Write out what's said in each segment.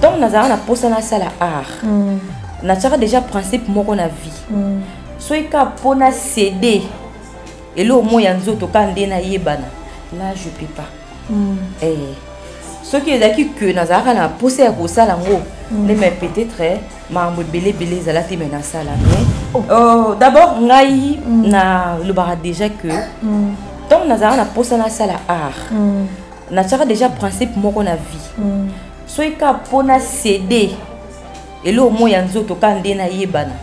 donc nazala na posa na sala art nataka déjà principe moko na vie soki ka pona céder elo moya nzoto ka nde na yebana là je peux pas soki ezalaki que nazalaka na posa ya kosala ngo nde mais peut-être mambo ebele ezalaki me na sala mais d'abord ngai na lobaka déjà que donc nazalaka na posa na sala art nataka déjà principe moko na vie soki ka pona céder elo moya nzoto ka nde na yebana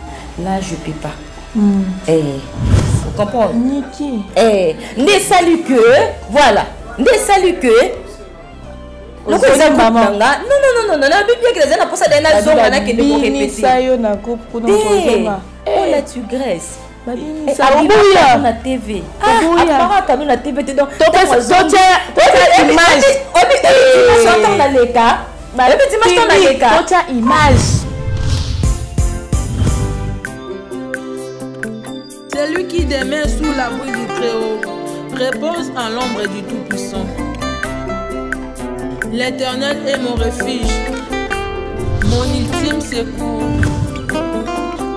là je peux pas vous comprenez Niki nde sali que voilà nde sali que non bibi que na posa na zonga na kende ko répéter ça yo na coupe kuna kozonga la tigresse ça bouya na TV bouya na TV donc image Celui qui demeure sous l'abri du Très-Haut repose en l'ombre du Tout-Puissant. L'Éternel est mon refuge, mon ultime secours.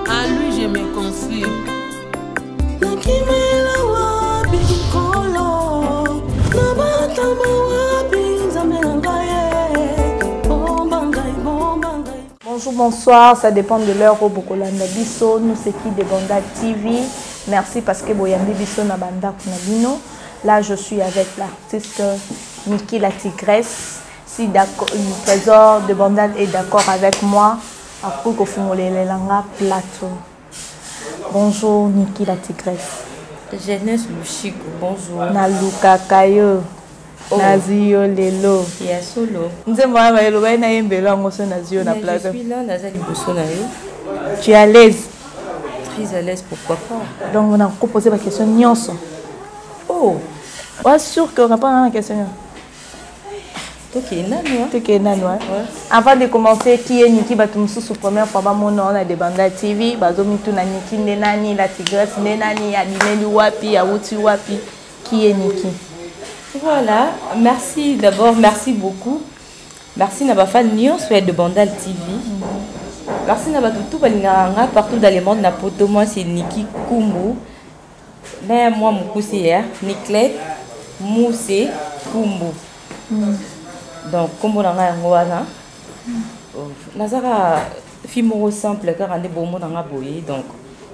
À lui je me confie. Bonjour, bonsoir, ça dépend de l'heure au Bokolanda Biso. Nous c'est qui de Banda TV. Merci parce que Boyambi Biso na Banda Kunabino. Là je suis avec l'artiste Niki la Tigresse. Si le trésor de Bandal est d'accord avec moi, après qu'on finisse les langues plateau. Bonjour Niki la Tigresse. Jeunesse Luchiko, bonjour. Naluka Kayo. Nazio lelo. Ya solo. Nze mwa maelo ba na yembelo ngoso nazio na plateau. Je suis là, nazali boso na yo. Tu es à l'aise? Très à l'aise, pourquoi pas. Donc on a proposé ma question nyonso. Oh. Ouais, sûr que on répond à la question. Avant de commencer, qui est Niki Batumsu sous première fois, mon nom est de Banda TV, Bazomitu na Niki Nenani, la Tigresse Nenani, Adimeli Wapi, Awuti Wapi, qui est Niki? Voilà, merci d'abord, merci beaucoup. Merci Nabafa Nyon, soit de Bandal TV. Merci Nabatutu Balinganga, partout dans le monde, Napoto, moi c'est Niki Kumbu. Là, moi, mon coup c'est Niklet, Moussé, Kumbu. Donc, comme on a un Nazara fimoro simple car on est bon dans la boye. Donc,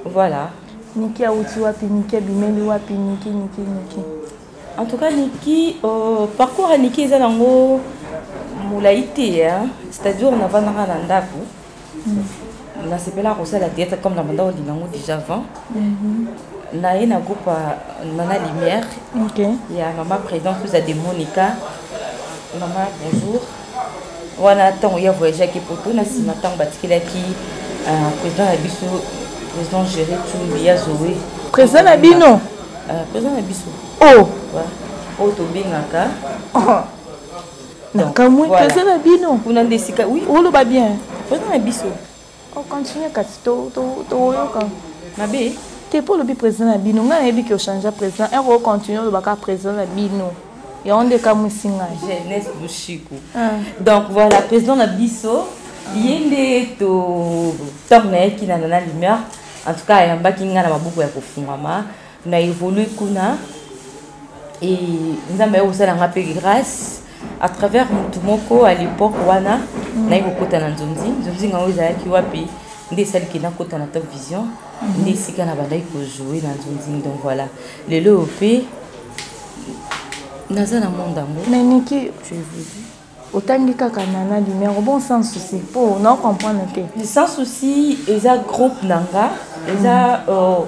voilà. Niki a outi wapi, Niki a bimeli wapi, Niki. En tout cas, Niki, parcours à Niki, c'est un mot moulaïté. C'est-à-dire, on a vendu un ndaku. On a séparé la recette la diète comme la manda au dinamo déjà avant. On a une groupe Nana Lumière. Il y a maman présidente, vous avez Monica. Maman, bonjour. On attend, il y a voyagé avec Poto, on a si matin bâti qui président Abisso, président Géré Tchoumbia Zoé. Président Abino. Président Abisso. Oh. Oh, Tobingaka. Donc, voilà. Président Abino. On a des sika, oui. Oh, le va bien. Président Abisso. Oh, continue à Katito. Mabé. T'es pour le président Abino. On a un qui a changé président. Et on continue le baka président Abino. Et on est comme singa. Jeunesse Luchiko. Donc voilà, président Nabiso, il y a to tourner qui n'a la lumière. En tout cas, il y a un bac qui n'a pas beaucoup de fumama. On a évolué kuna et nous avons aussi la grâce à travers Mutumoko à l'époque wana na yoko tana nzonzi nga oza ki wapi ndé celle qui n'a kota na Top Vision ndé sika na bandai ko jouer na nzonzi. Donc voilà, le LOP Nazana Mondango. Mais Niki, je vous dis, autant que Kanana lumière, bon sans souci, pour non comprendre un peu. Sans souci, ils ont groupe Nanga, ils ont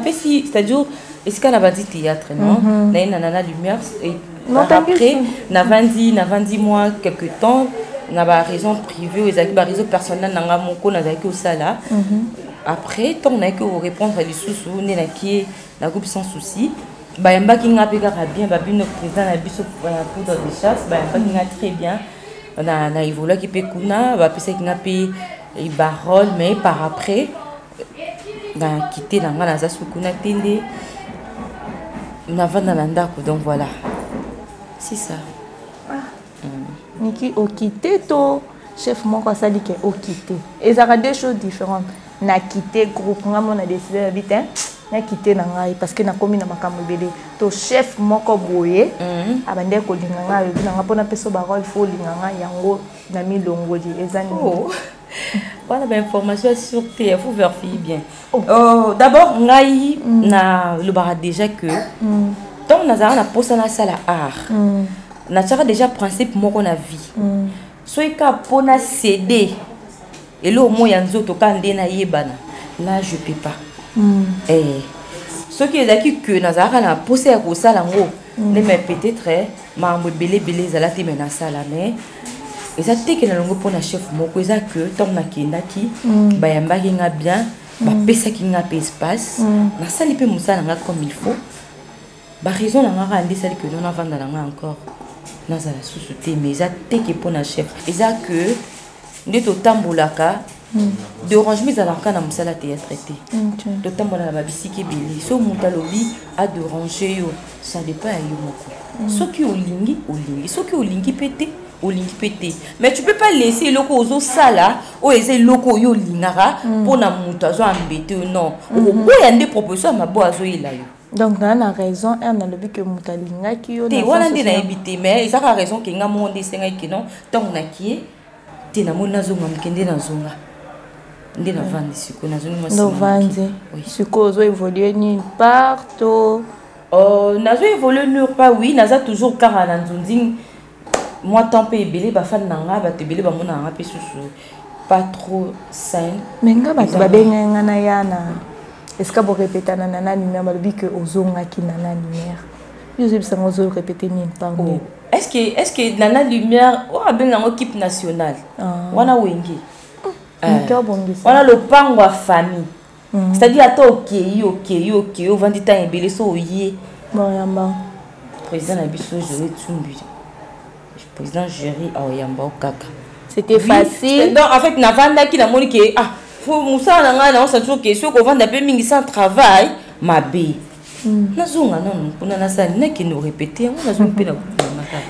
c'est-à-dire, est-ce qu'on a pas dit théâtre, non? Nana lumière et après, n'a vendu moi quelques temps, n'a pas raison privée, ils ont raison personnelle, Nanga Moko, n'a pas que ça là. Après, tant on a que répondre à les sous-sous, n'a qui la groupe sans souci. Bayamba qui n'a pas bien, notre président a biso pour des chasses, Bayamba qui n'a très bien. On a évolué qui peut kuna, va penser qu'il n'a pas barol, mais par après, on a quitté la ngana za sukuna tende, on a vendu l'andako, donc voilà, c'est ça. Niki au quitté to chef moko asali ke okite ezaka deux choses différentes na quitter groupe nga mona décidé d'habiter na quitter na ngai parce que na komi na makambo belé to chef moko boye abande ko linga nga yobi na pona peso ba role fo linga nga yango na milongoli ezani voilà ben information sur il faut vérifier bien d'abord ngai na le bara déjà que tant nazara na posa na sala art na tchaka déjà principe moko na vie soika pona céder et là au moins yanzo to kande na yebana là je peux pas ce qui est d'acquis que nazara na posa ya ko sala ngo ne mais peut-être mambo belé zalati mena sala mais et ça te que na longo pona chef moko eza que tant na kindaki bayamba kinga bien ba pesa kinga pe espace na sali pe musala nga comme il faut ba raison na nga andi sali que non avanda na nga encore nazala sous-souté mais ça te que pona chef eza que ndeto tambolaka de rangement zalaka na musala te ya traité to tambola na babisiki beli so muntalobi a de ranger yo ça dépend ya yo moko soki olingi soki olingi pété mais tu peux pas laisser loko ozo sala o eze loko yo lingara pona muto azo ambete non o ya ndé proposition ma bo azo ila yo donc na raison on a le but que muto linga ki yo te wana ndé na ebité mais ça a raison que nga monde senga ki non tant na ki te na mona zonga mkende na zonga ndé na vandi siko na zonga no vandi siko ozo évoluer ni partout nazo évoluer nulle part oui naza toujours car na nzunding moi tant pe belé ba fan nanga ba te belé ba mona nga pe susu pas trop sain mais nga ba benga na yana est-ce que vous répétez na nana lumière ba bi que ozonga ki nana lumière yo zeb ça ozo répéter ni pardon est-ce que nana lumière o abenga ngo équipe nationale wana wengi wana le pango a famille c'est-à-dire ata OK o vandi ta belé so oye bon yamba président na biso Joël Tsumbi président Jerry Aoyamba Okaka. C'était facile. Donc en fait navanda ki na moni ke faut musa na nga na on toujours que ce qu'on vanda pe mingi sans travail mabe. Nazonga non kuna na sa na ki no répéter on a pe na.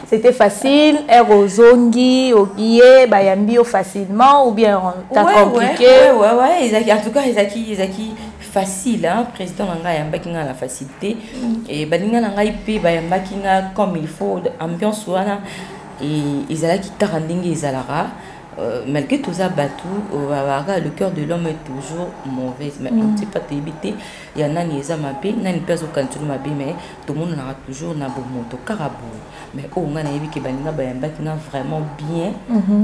C'était facile, erozongi, okié, bayambi facilement ou bien t'as compliqué. Ouais, en tout cas ezaki facile hein président nga yamba kinga la facilité et balinga nga ipe bayamba kinga comme il faut ambiance wana et ils qui tarandingi izalara malgré tout ça le cœur de l'homme est toujours mauvais mais on sait pas t'éviter il y en a nieza mabe nani peso kantu mabe mais tout le monde aura toujours na bomoto karabo mais on a yebi ke baninga bayamba kinga vraiment bien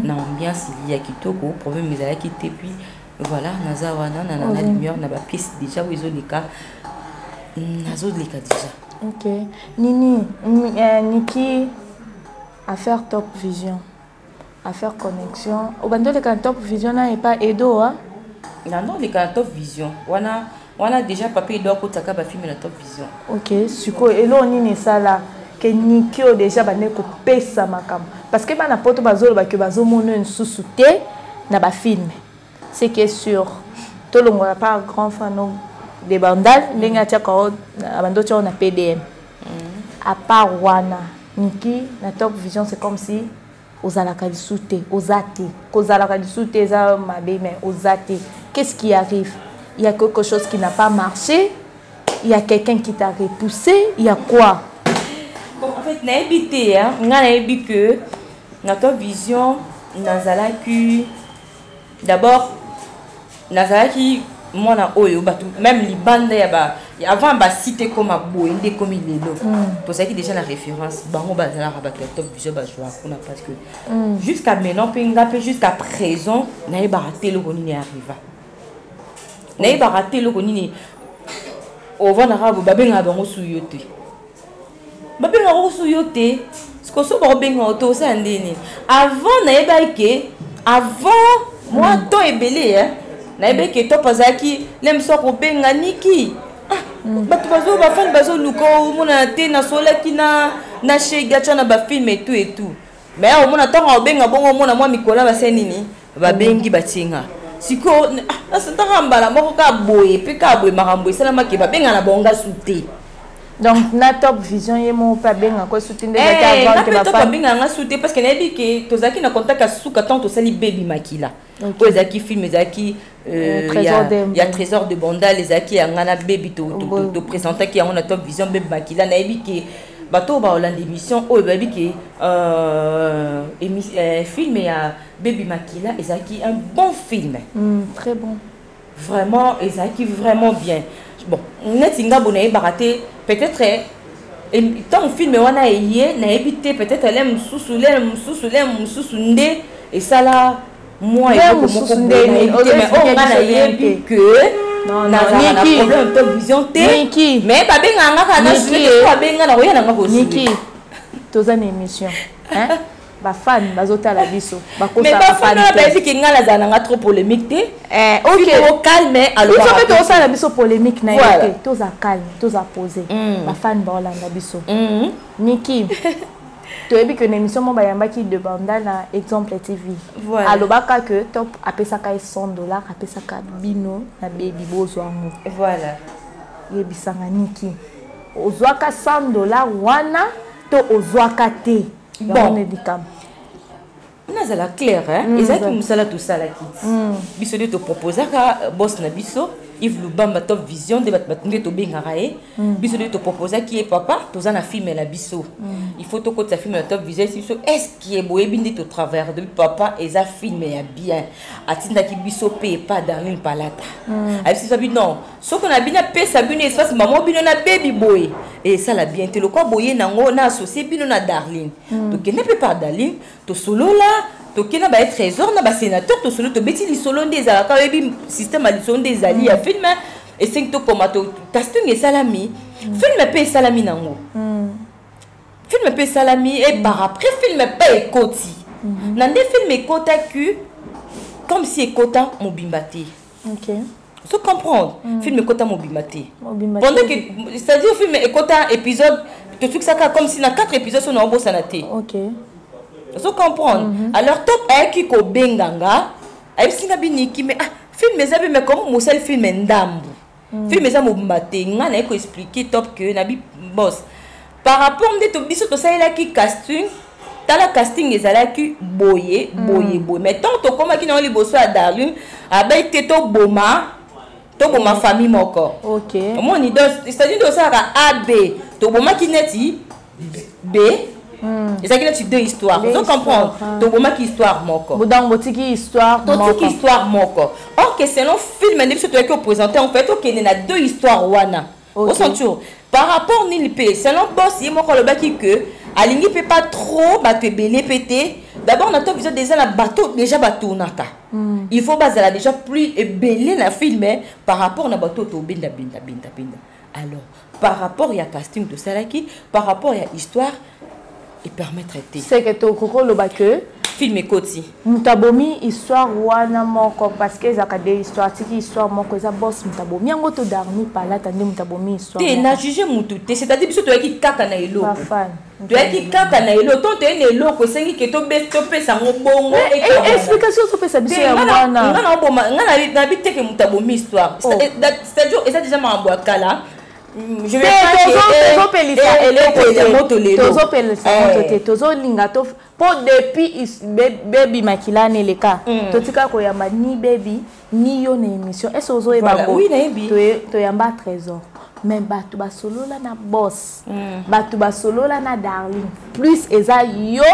na ambiance il y a kitoko problème ils qui était puis voilà nazawana na lumière na ba pièce déjà où ils ont les cas nazo les cas déjà OK nini Niki affaire Top Vision affaire connexion au bando les Top Vision na et pas Edo hein non les Top Vision wana déjà papier doit kotaka ba film la Top Vision OK suko elo nini sala que Niki o déjà bane ko pesa makam parce que bana poto bazolo ba que bazomono une sous-souté na ba film c'est que sur tout le monde pas grand fan des bandales lenga tchako abando tchako na PDM à part wana Niki na Top Vision c'est comme si ozalaka disouté ozate kozalaka disouté za mabe mais ozate qu'est-ce qui arrive il y a quelque chose qui n'a pas marché il y a quelqu'un qui t'a repoussé il y a quoi bon en fait na habité hein nga na ebi que na Top Vision nazalaki d'abord nazalaki mona oyo batu même libanda ya ba avant ba cité comme aboende comme il est là pour ça qui déjà la référence bango bazala ba Top Vision ba joie parce que jusqu'à maintenant pinga pe jusqu'à présent na ba raté le koni arriva na ba raté le koni o vana rabo babenga bango suyote babenga bango suyote ce que so ba benga auto ça ndeni avant na ba ke avant moi to ebelé hein na ebe ke to pazaki lem so ko benga Niki batu bazo ba fan bazo luko mona te na solaki na shega chana ba film et tout mais au mona tonga obenga bongo mona mwa mikola ba senini ba bengi batinga siko na santaka mbala moko ka boye pe ka boye makambo esala make ba benga na bonga sute Donc na Top Vision yemo pa benga ko soutenir des avant que ba benga nga soutenir parce que na dit que tozaki na contact asuka tant to sali baby makila ko ezaki film ezaki il y a Trésor de Bondal les aki ngana baby to présenter qui on a Top Vision baby makila na dit que bato ba Hollande émission o baby que film ya baby makila ezaki un bon film très bon vraiment ezaki vraiment bien. Bon, netinga bonaye baraté peut-être tant film wana yé na évité peut-être elle mususu et ça là moi et beaucoup mais on a yé que na problème de vision té mais ba benga nga na suite ba benga na oya nga ko Niki toza na émission hein ba fan bazota la biso ba ko mais ba fan na ba ki nga la zana trop polémique té OK au calme alors il faut que to ça la biso polémique na yé toza calme toza posé ba fan ba la biso Niki to ebi que l'émission mo ba yamba ki de Bondal na Exemple TV alobaka que Top apesaka $100 apesaka bino na baby bozo amu voilà yebisanga Niki ozwaka $100 wana to ozwaka te bon nazala clair hein ezaki musala tout ça la kit biso de te proposer ka boss na biso Yves Lubamba Top Vision de batunde to bengara e biso de te proposer qui est papa toza na film na biso il faut to ko ta film na Top Vision est-ce qui est boye bindi to travers de papa eza film ya bien atinda ki biso pe pas dans une palata a biso bi non so ko na bina pesa bino espace maman bino na baby boy et ça la bien te le quoi boye nango na associé bino na Darling donc ne peut pas Darling to solo là to kena ba trésor na ba sénateur to solo to beti li solo des alaka bi système ali solo des ali ya film et 5 to komato casting et salami film pe salami nango film pe salami et par après film pe ekoti nande film ekota ku comme si ekota mobimbati OK faut comprendre film ekota mobimbati pendant que c'est-à-dire film ekota épisode to tout ça comme si na 4 épisodes on a bossa na té OK vous comprendre alors Top qui ko benganga ay singa biniki mais film ezabe mais comme mosel film ndambu film eza mobimate ngana ko expliquer Top que na bi boss par rapport de to biso to salela ki casting tala casting ezala ki boye mais tant to koma ki na liboso ya Darling abay te to boma famille moko OK mon idole c'est-à-dire de ça AB to boma ki neti B et ça qui est deux histoires vous comprendre to boma ki histoire moko bodang botiki histoire moko or que selon film ne biso to ko présenter en fait OK na deux histoires wana au centre par rapport ni le selon boss yi moko le baki que alingi peut pas trop ba te belé pété d'abord na Top Vision déjà na bateau déjà bateau naka il faut bazala déjà plus belé na film par rapport na bateau to binda alors par rapport ya casting de Salaki par rapport ya histoire et permettre de c'est que to koko lo que film ekoti mutabomi histoire wana moko parce que za kade histoire tiki histoire moko za boss mutabomi yango to darni pala tande mutabomi histoire te na juger mutu te c'est-à-dire biso to yaki kaka na elo ba fan to yaki kaka na elo to ene elo ko sengi ke to be to pesa ngobongo explication to pesa biso ya wana ngana oboma ngana na biteke mutabomi histoire c'est-à-dire eza déjà mambo akala je vais pas depuis baby makila neleka totika koyamba ni baby ni yo na émission est-ce ozo e bango oui na to yamba Trésor mais batu ba solo la na boss batu ba solo la na Darling plus eza yo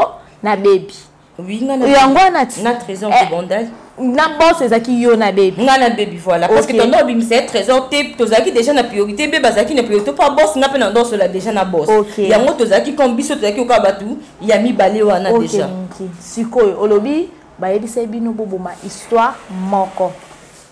na baby oui ngana yango na Trésor de Bondal na boss ezaki yo na baby ngana baby voilà parce que ton nom c'est Trésor te tozaki déjà na priorité beba zaki na priorité pas boss na pe na ndoso la déjà na boss yango tozaki comme biso tozaki ko batu ya mi balé wana déjà sikoyo olobi ba yebisa bino boboma histoire moko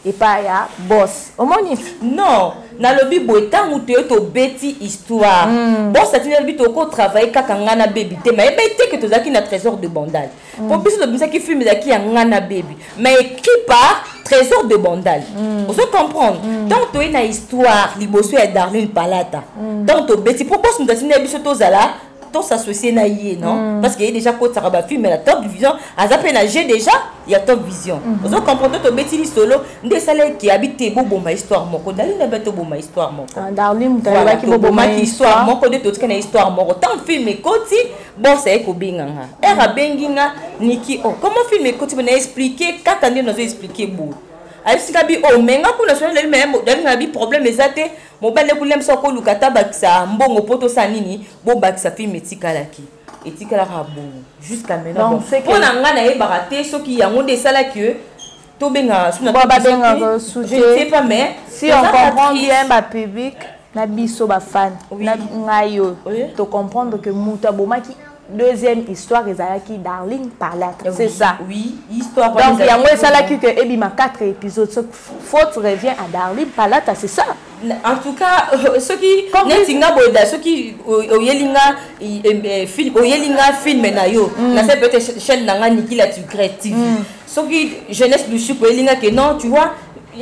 et pas ya boss omoni non na lobi boetangu to beti histoire boss atina lobi to ko travailler kaka ngana baby te mais bete que tozaki na Trésor de Bondal pour biso to bisa ki film zaki ya ngana baby mais écrit par Trésor de Bondal vous comprendre donc to na histoire liboso ya Darling palata donc to beti pour boss mutatina biso to zala to s'associer na yé non parce qu'il y a déjà côté ça va film mais la Top Vision a zappé na j'ai déjà il y a Top Vision vous comprenez to betili solo ndé salé qui habite bobo ma histoire moko dali na beto bobo ma histoire moko Darling mutala ki bobo ma histoire moko de tout kana histoire moko tant film ekoti bon c'est ko binganga era benginga niki oh comment film ekoti na expliquer kaka ndi nous expliquer bo aisika bi o menga kuna so le même dali bi problème ezate mobile kulem so ko lukata bakisa mbongo poto sa nini bo bakisa film etikalaki etikalaka bon jusqu'à maintenant bon pour na nga na e baraté so ki yango de sala que to benga suna ba benga je sais pas mais si on comprend bien ba public na biso ba fan na ngayo to comprendre que muta bomaki deuxième histoire ezalaki Darling Palata c'est ça oui histoire donc il y a moi ça là que ebima 4 épisodes faute revient à Darling Palata c'est ça en tout cas ceux qui netinga boda ceux qui oyelinga film oyelinga film na yo na c'est peut-être chaîne nanga Nikila Tigre TV ceux qui jeunesse du chou oyelinga que non tu vois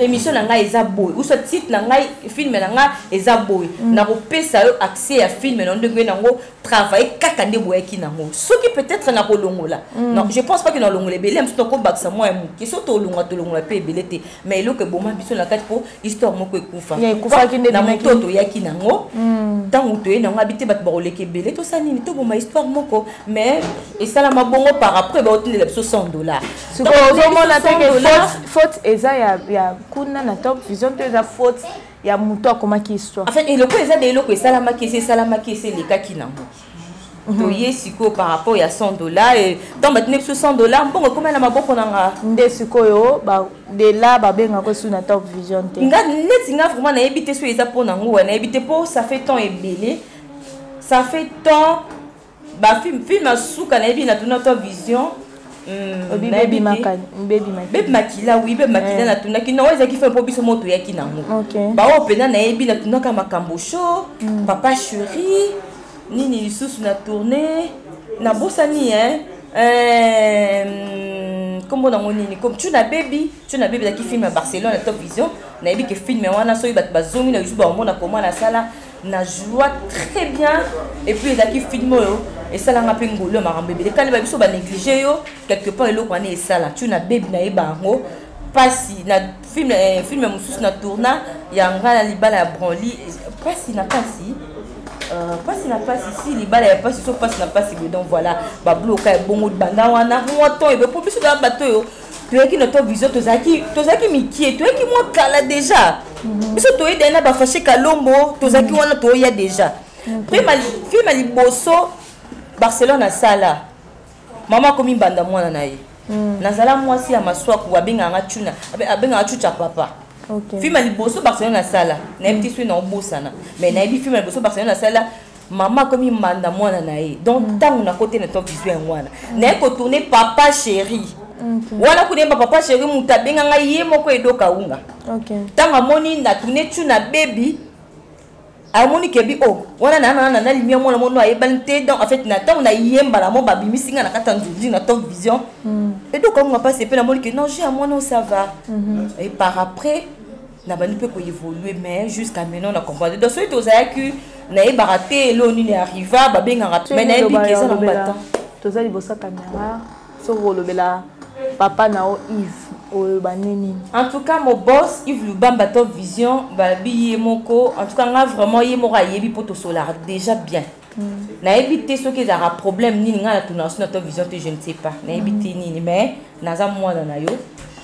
émission nanga eza boy ou ce titre nanga film nanga eza boy na ko pesa yo accès à film na ndenge nango travailler kaka nde boyaki nango ce qui peut-être na ko longola non je pense pas que na longola belé mso ko baksa moi que so to longola pe belete mais lo que boma biso na kati pour histoire moko ekufa na moto yaki nango tant to na ngabité bat baroleke belé to sanini to boma histoire moko mais et ça la mabongo par après ba otile biso $100 ce que mona teke faute eza ya kuna na Top Vision te eza faute ya muto akomaki histoire en fait et le ko eza de loko salamaki c'est les cas qui nango toye siko par rapport ya $100 et dans maintenant $100 bon comme na maboko nanga nde sikoyo ba de là ba benga ko suna Top Vision te nga netinga vraiment na ebité so eza pour nango na ebité pour ça fait temps ebélé ça fait temps ba film asuka na ebi na Top Vision baby makila oui baby makila na tuna ki no eza ki fait pour biso moto ya ki nango ba o pena na ebi na tuna ka makambo show papa chéri nini lisusu na tourner na bosani comme on a nini comme tu na baby da ki film à Barcelone na Top Vision na ebi ke film wana so bat bazongi na yusu ba mona comment na sala na joie très bien et puis da ki film et ça là ngape ngolo marambe bébé quand ba biso ba négliger yo quelque part eloko wana esala tu na baby na ebango pasi na film mususu na tourna ya ngala libala ya branli pasi na pasi si libala ya pasi so pasi na pasi donc voilà ba bloka bongo banda wana moto et pour biso da bato yo toyaki na Top Vision tozaki mikie toyaki moi kala déjà biso toyede na ba fâché kalombo tozaki wana toya déjà film ali boso Barcelone à sala maman komi banda mwana na ye nazala mwasi ya maswaku abenga nga tuna abenga chucha papa film ali boso Barcelone à sala na petit sou na obosana mais na bi film ali boso Barcelone à sala maman komi banda mwana na ye donc tant na côté na Top Vision wana na ko tourner papa chéri wana kunemba papa chéri mutabenga nga ye moko edoka unga tant amoni na tourner tuna baby amoni kebi oh wana na lumière mona mono ayebante donc en fait na temps na yemba la mo babimisinga na kata nduzi na Top Vision et donc on va passer pe na moni que non j'ai à moi non ça va et par après na bani pe ko évoluer mais jusqu'à maintenant on a compris donc soit tozaki na e baraté lo ni arriva ba benga mais na ebi ça na bata tozali bosa caméra so rolobela papa nao Yves en tout cas mon boss Yves Lubamba Top Vision babi moko en tout cas nga vraiment ye mora yebi poto solar déjà bien na éviter ce qui a problème ni nga na tuna sur Top Vision je ne sais pas na éviter ni mais naza moi na yo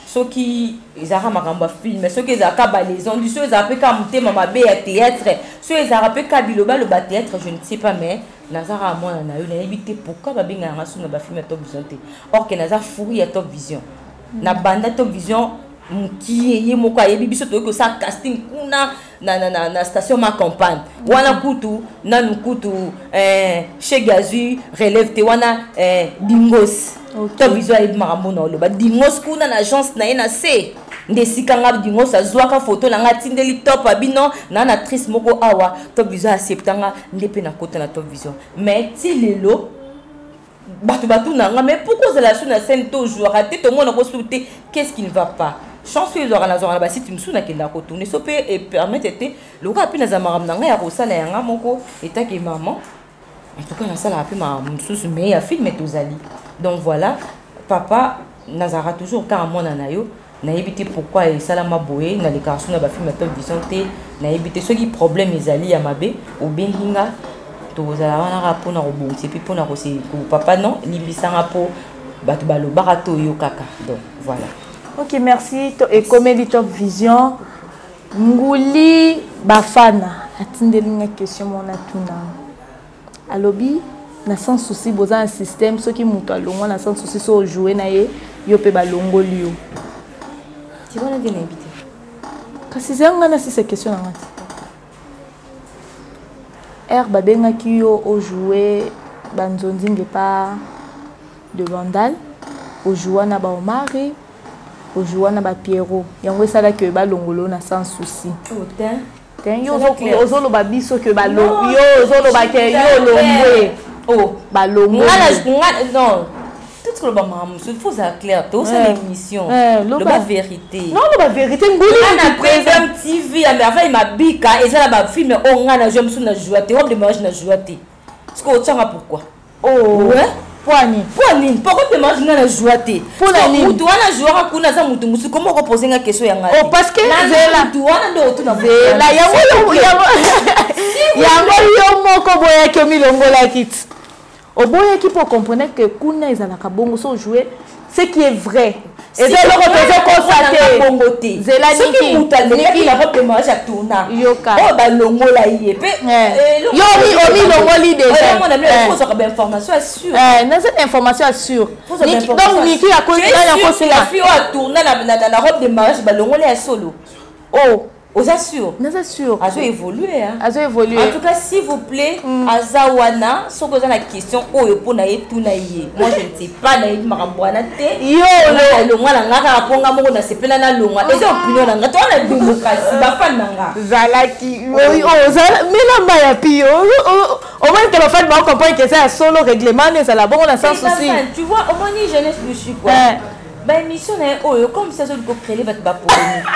ce qui ezara makamba film ce qui ezaka balaison du ce ezaka ka mutema mabe ya théâtre ce ezaka pe ka biloba le théâtre je ne sais pas mais nazara moi na yo na éviter pourquoi babinga nga sur na ba film Top Vision or que naza fouri à Top Vision na banda Top Vision qui est moko ayebi biso to ko sa casting kuna na station ma campagne wana kutu nanu kutu chez Gazu relève te wana dingos Top Vision ayebi makambo na loba dingos kuna na agence na ena se ndesika nga dingos azwaka photo na nga tindeli top abino na actrice moko awa Top Vision acceptanga ndepe na kota na Top Vision mais ti lelo batu nanga mais pourquoi c'est la sur la scène toujours raté tout le monde a consulté qu'est-ce qui ne va pas chance les organisateurs là-bas si tu me souviens qu'il a retourné ça peut et permettre était le gars puis na zamaram nanga ya rosala yanga moko eta ke maman en tout cas na sala pe ma mususu mais ya film tozali. Donc voilà, papa Nazara toujours quand mona na yo na éviter pourquoi et sala ma boye na les garçons na ba film top vision té na éviter ceux qui problème ezali ya mabe ou benginga tozala wana rapport na robongi puis pour na rosi papa non limbisanga po bato balo barato yo kaka. Donc voilà. OK, merci. Et Comédie Top Vision Ngouli Bafana atindeli une question mona tuna alobi na sans souci boza un système ceux qui muto alongo na sans souci so jouer na ye yo pe balongoli yo. Tu vois na bien invité kasi zanga na ces questions na ngati babenga ki yo o jouer banzonzinge pas de vandal o jouer na ba Omari o jouer na ba Pierrot yango sala que balongolo na sans souci. Yo ozolo babiso que balo yo ozolo ba ke yo longwe oh balongwe non tout le monde il faut ça clair tout ça l'émission le ba vérité non le ba vérité nguli na présent TV mais enfin il m'a bika et ça la ba film on ngana je me suis na jouer robe de mariage na jouer parce que tu sais pourquoi oh ouais Poani pourquoi te mange na jouer pour la ligne tu wana jouer kuna za mutu musu comment reposer une question yanga oh parce que zela tu wana ndo tu na zela yango yo moko boya ke milongola kit oboya ki pour comprendre que kuna ezalaka bongo so jouer ce qui est vrai et c'est le représentant constaté bongoté zela niki mutaleki la robe de mariage à tourna yoka oh ba longola yé pe yo mi longoli déjà on a mis faut avoir information assure na cette information assure donc niki a cause là ya cause la fille a tourné la robe de mariage ba longola ya solo oh aux assure nous assure a évolué hein a évolué en tout cas s'il vous plaît azawana so que la question oyo pona yetu na ye moi je ne sais pas na makambwana te yo le ngwana ngaka ponga moko na sepela na longwa eza opinion na ngato na démocratie ba fan nanga zalaki oh zala melamba ya pio au moins que la fête va comprendre que c'est un solo règlement mais ça la bon on a sans souci tu vois au moins ni jeunesse plus suis quoi ba émission na oyo comme ça so ko créer ba polémique.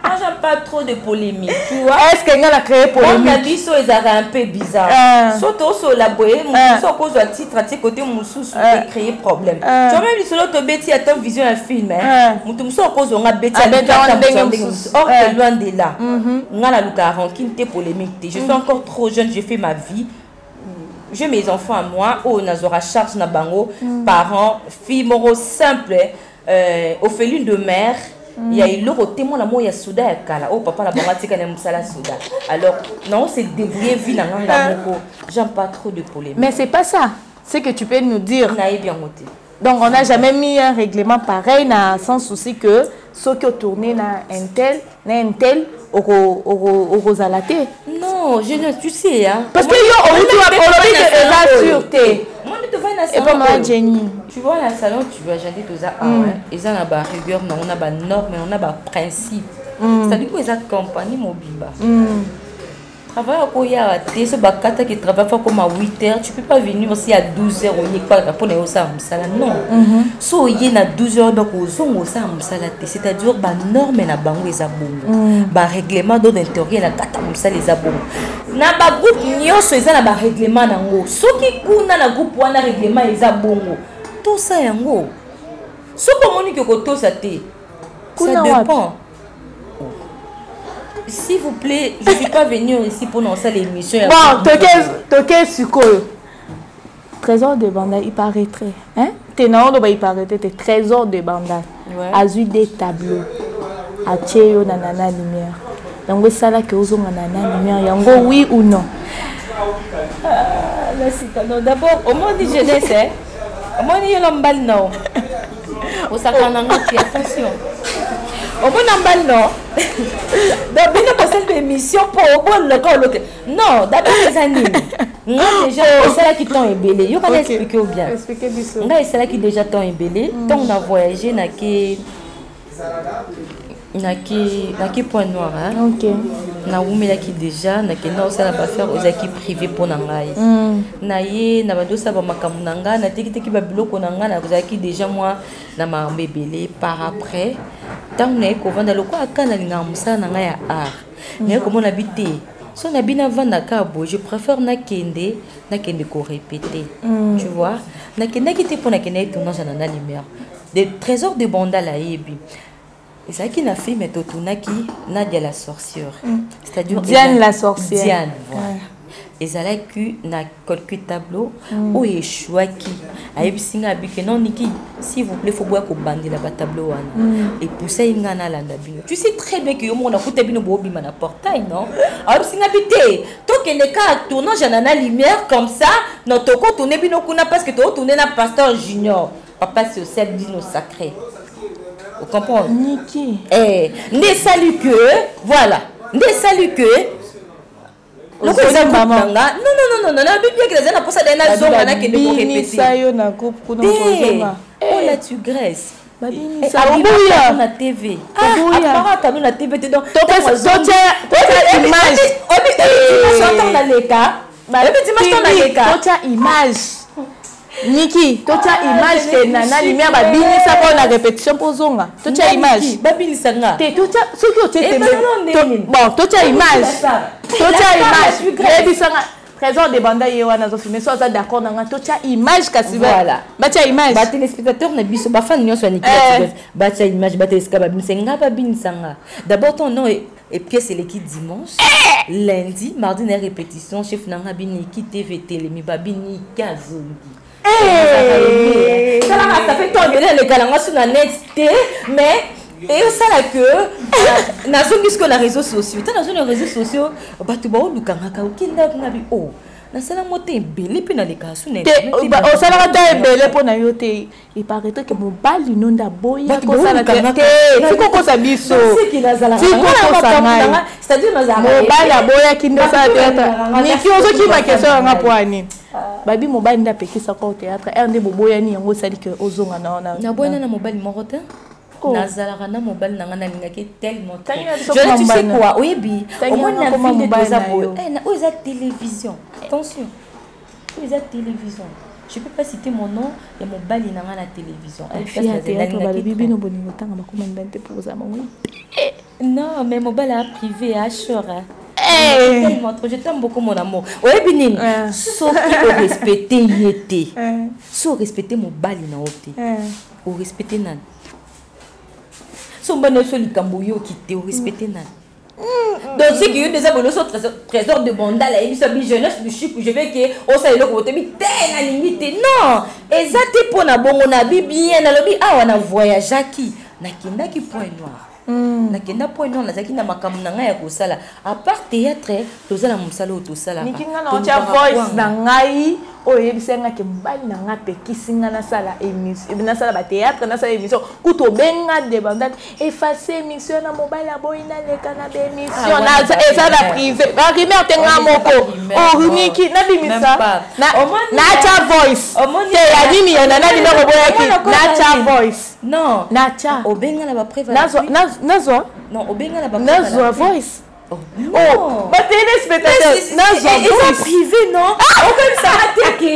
Moi, j'aime pas trop de polémique, tu vois. Est-ce qu'elle a créé polémique? Mon avis, ça un peu bizarre. Surtout sur la boye, mon cause à titre, à tes côtés, mon sous créer problème. Tu vois, même si l'autre bêtis a ton vision un film, mon tout ça cause on a bêtis à or que loin de là. On a la loucaron qui n'était polémique. Je suis encore trop jeune, j'ai fait ma vie. J'ai mes enfants à moi, oh, Nazora charge na bango, parents, filles, moraux simples, Ophéline de mère. Il y a eu le témoin la moya souda ya kala oh papa la bangati kana musala souda alors non c'est débrouiller vie na nganga moko j'aime pas trop de polémique mais c'est pas ça c'est que tu peux nous dire naïe bien moté donc on n'a jamais mis un règlement pareil na sans souci que ceux qui ont tourné na un tel au zalaté non je ne tu sais hein parce que yo on dit la sûreté et pas ma Jenny tu vois la salon tu vas j'ai dit tout ça et ça na ba rigueur on a ba norme on a ba principe c'est-à-dire que ça compagnie mobimba travail au ya té ce bakata qui travaille comme à 8h tu peux pas venir aussi à 12h on n'y pas pour ne ça musala non so y na 12h donc au ça musala c'est-à-dire ba norme na bango eza bongo ba règlement d'intérieur na kata musala eza bongo na ba groupe nyonso eza na ba règlement nango soki kuna na groupe wana règlement eza bongo tout ça yango soko moni que koto ça té ça dépend. S'il vous plaît, je ne suis pas venue ici pour lancer l'émission. Bon, toquez sur quoi? Trésor de Banda, il paraîtrait. Hein? T'es non, il paraîtrait. T'es Trésor de Banda. Azu des tableaux. A Tchéo nanana lumière. Donc, ça là que vous avez nanana lumière. Yango, oui ou non? D'abord, au moins dit jeunesse, hein? Au moins dit l'embal non. Au sakananga, tu attention. Au moins l'embal non. Donc, bien passé l'émission pour au bon le corps l'autre. Non, d'abord les animes. Moi déjà, c'est là qui t'ont ébélé. Je vais expliquer bien. Expliquez bien ça. Moi c'est là qui déjà t'ont ébélé. Tant on a voyagé n'a que point noir hein. OK. Na umela ki déjà na ke na osala ba faire aux équipes privées pour nangai. Na ye na ba dosa ba makamu nanga na tiki ba biloko nanga na kozaki déjà moi na ma mbebele par après. Tant na ko vanda loko akana linga musala nanga ya art. Na ko mona bité So na bina vanda kabo, je préfère na kende ko répéter. Tu vois? Na kende qui te pour na kende tournage na lumière. Des trésors de Banda la yebi. Et ça qui n'a fait mais totunaki Nadia la sorcière. C'est-à-dire Diane la sorcière. Diane, voilà. Et ça là que na quelques tableaux où échoua qui a ebisinga bike non niki s'il vous plaît faut boire ko bandi la tableau wana et pousser ngana landa bino. Tu sais très bien que yo mona kuta bino bo bima na portail non. A ebisinga bité to que le cas tournage na lumière comme ça notre ko tourner bino kuna parce que to tourner na pasteur junior. Papa c'est au sel dino sacré. Vous comprenez? Niki. Eh, ne salut que voilà. Ne salut que non, non, bien que les gens pour ça des nations on a qui ne vont répéter. Oh la tigresse. Ah, na TV. Ah, quand na TV te donc. Image. Niki, tocha image que nana lumière ba binisa pour la répétition pour zonga. Tocha image. Ba binisa nga. Te tocha ce que tu te bon, tocha image. Tocha image. Rébisa nga. Trésor de Banda yewana zo filmer soit d'accord nanga tocha image kasi voilà. Bacha image. Ba téléspectateur na biso ba fan nyonso Niki. Bacha image ba téléska ba binisa nga ba binisa nga. D'abord ton nom et pièce c'est l'équipe dimanche. Lundi, mardi na répétition chef nanga biniki TV télé mi ba bini kazongi. Ça fait tant de les galangos sur la net, mais et ça là que na zone jusqu'à les réseaux sociaux. T'as dans les réseaux sociaux, bah tu vas au lukanga au kinda nabi oh. Na sala moté belé puis na les cas sur net. Au sala ta belé pour na yoté. Il paraît que mon bal inonda boya ko sala te. Fiko ko sa biso. Fiko ko sa mai. C'est-à-dire na za. Mon bal ya boya kindo sa théâtre. Ni ki ozo ki ma question nga poani. Babi mobile nda pekisa ko théâtre. Ende boboya ni yango sali que ozonga na. Na boya na mobile morota. Nazala na mobile na ngana lingaki tellement. Tu sais quoi? Oui bi. Au moins na film de ça boya. Eh na où est télévision. Attention. Où est télévision. Je peux pas citer mon nom et mon bali na la télévision. Non, mais mon bal est privé à Chora. Je t'aime beaucoup mon amour. Oui, Binine. Sauf qu'il faut respecter Yété. Sauf respecter mon bali na oté. Ou respecter Nan. Son bon soli Kamboyo qui te respecter Nan. Donc c'est qu'il y a des abonnés sur trésor de Banda là et puis jeunesse du chic je vais que au ça le côté mi tena limite non exact pour na bongo na bien na lobi ah on a voyagé qui na kinda qui point noir na kinda point noir na zaki na makamu na ngai ya kosala à part théâtre tozala musalo tosala ni kinga na tia voice na ngai o yebisenga ke mbali na nga pekisinga na sala émission na sala ba théâtre na sala émission kuto benga de Banda effacer émission na mobile ya boina leka na émission na eza la privé ba rimer tenga moko o Niki na bimisa na cha voice te ya nini ya na numéro boya ki na cha voice non na cha o benga na ba privé nazo non o benga na ba nazo voice. Oh, mais téléspectateur, c'est privé, non? Ah, comme ça, attaqué.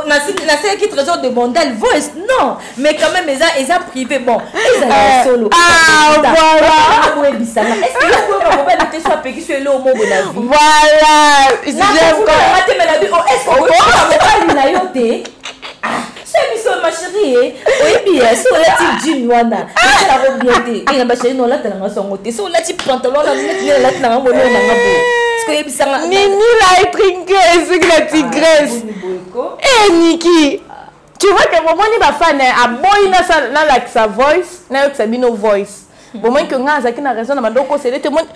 Na c'est qui trésor de Bondal voice, non. Mais quand même, ils ont privé, bon. Ils ont solo. Ah, voilà. Est-ce que vous pouvez noter sur Péki sur le mot de la vie? Voilà. Est-ce que vous pouvez noter? C'est mission ma chérie. Oui bien, sur la petite jean wana. C'est la robe bien té. Et ma chérie non là t'as son côté. Sur la petite pantalon là là t'as un bonnet na ngabo. Est-ce que yebisa nga Nini la trinqué c'est que la tigresse. Eh Niki. Tu vois que moment ni ba fan a boy na like sa voice, na yo sabino voice. Moment que nga zaki na raison na mandoko c'est tout le monde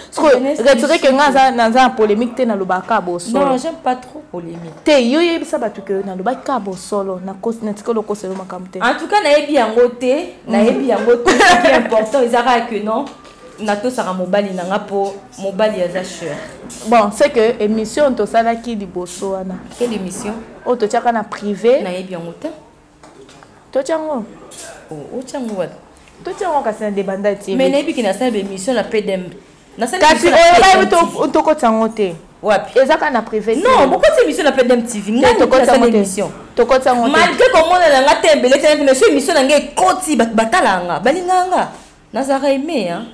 retirer que nga na polémique té na lobaka bo solo. Non, j'aime pas trop polémique. Té yo yebisa batu que na lobaka bo solo na cosmétique loko solo makamte. En tout cas na yebi yango té, na yebi yango té qui est important ezara que non. Nato sera mobile nanga po mobile ya cher. Bon, c'est que émission to sala ki liboso wana. Quelle émission? O to tiaka na privé. Na yebi yango té. To tiango. O tiango wat. To tiango ka sena de Banda TV. Mais nebi ki na sala émission na pedem. Na sala kasi o ba to ko tiango té. Wapi? Ezaka na privé. Non, pourquoi cette émission na pedem TV? Ngai to ko tiango émission. To ko tiango. Malgré comment na nga té belé té mais cette émission na ngai koti batalanga. Balinganga. Nazara aimé hein.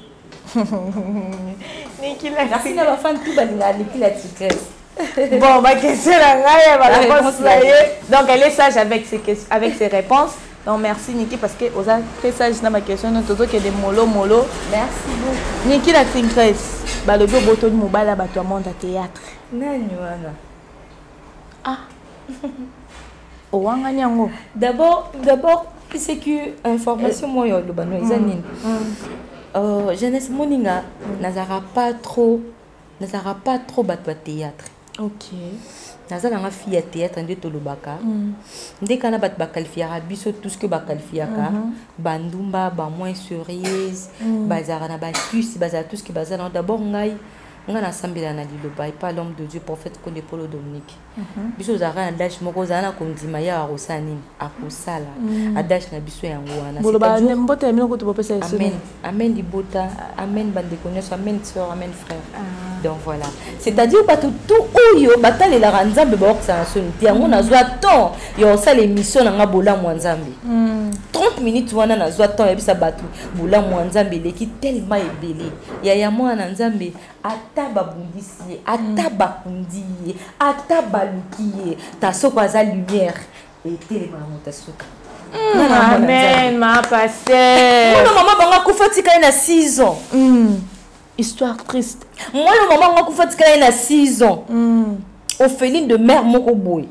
Niki la merci na ba fan tout balinga Niki la tigresse. Bon, ma question la réponse là. Donc elle est sage avec ses réponses. Donc merci Niki parce que vous êtes très sage dans ma question. Nous tous que des molo. Merci beaucoup. Niki la tigresse. Bah le beau botoni mobala ba toi monde à théâtre. Nani wana. Ah. Owanga nyango. D'abord c'est que information moi yo lo bano ezanini. Jeunesse moninga nazara pas trop batwa théâtre. OK. Nazala nga fille à théâtre nde tolobaka. Ndé kana bat ba qualifiera biso tout ce que ba qualifiaka bandumba ba moins sérieuse bazara na ba plus bazara tout ce qui bazara d'abord ngai nga na sambela na liloba et pas l'homme de Dieu prophète Konde Polo Dominique. Biso zara na dash moko zana kondima ya rosani akosala adash na biso yango wana. Boloba mbote ya minoko to popesa yeso. Amen. Amen dibota, amen bande connaissance, amen sœur, amen frère. Donc voilà. C'est-à-dire pas tout oyo batale la ranzambe ba oksa sonité yango na zwa temps yo ça l'émission na bola mwanzambe. 30 minutes wana na zwa temps ebisa batu bola mwanzambe leki tellement ebelé. Ya mwana nzambe ata babundisi ata bakundi ata baluki ta soko za lumière et tellement ta soko. Amen ma pasteur. Mon maman banga kufatika na 6 ans. Histoire triste. Moi le maman banga kufatika na 6 ans. Ophéline de mère moko boy.